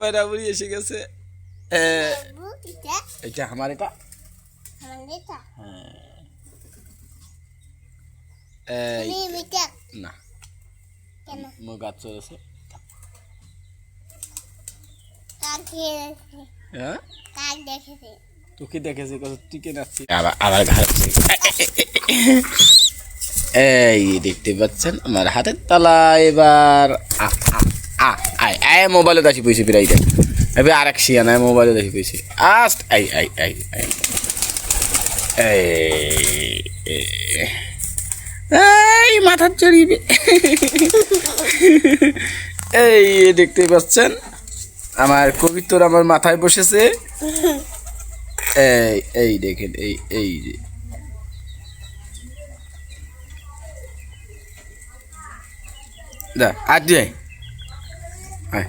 বরাবরই এসে গেছে। এটা আমার এটা না মুখ গাছ চলেছে। তোকে দেখেছি তুই কে নাচ্ছিস আবার এই দেখতে পাচ্ছেন আমার হাতের তলা। এবার মোবাইলে দেখি পয়সা ফিরাই দেয় এবার আরেক শিয়ানা মোবাইলে দেখি পয়সা আস্ট এই মাথার চড়িবে। এই দেখতে পাচ্ছেন আমার কবিতর আমার মাথায় বসেছে। এই দেখেন এই যে আর দিয়ে আয়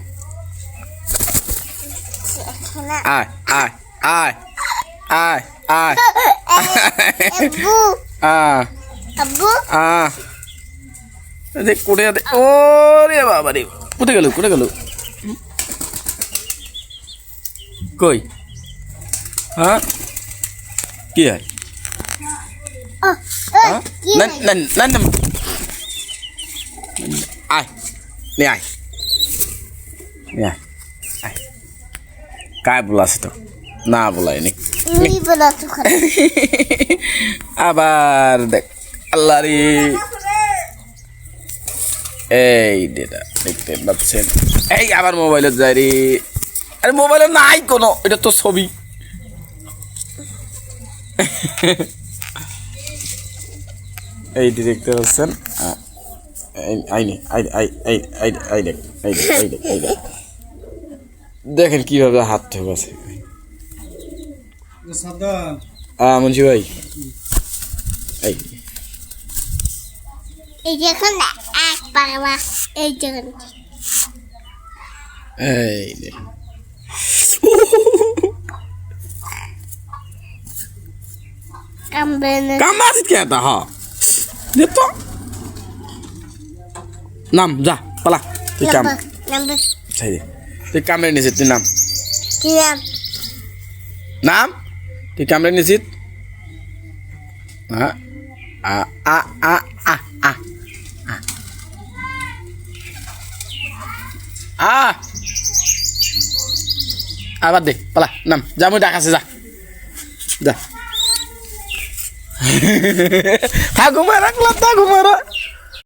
আয় আয় আয় আয় আয় দেখ কোটে ও রে বাবা রে কোটে গেল কই হ্যাঁ কি হয় আয় নে আয় काय बोलास तो ना बोला नहीं আবার দেখ আল্লাহ রে এই ডেটা দেখতে পাচ্ছেন। এই আবার মোবাইলে যাই রে। আরে মোবাইলে নাই কোনো, এটা তো ছবি। এই দেখতে পাচ্ছেন দেখেন কিভাবে হাত থেকে আছে। মুন্সি ভাই এই দেখুন এক পাগলা এই দেখুন এই দেখুন কামাজিত কে আতা হ্যাঁ দে তো নাম যা পালা তুই কাম সেই তুই কামড়ে নিছিস তুই নাম কি নাম তুই কামড়ে নিছিস হ্যাঁ আবার দে পালা নাম যা মুই ডাকাছে যা যা ঘুমায় রাখলাম তা ঘুমায়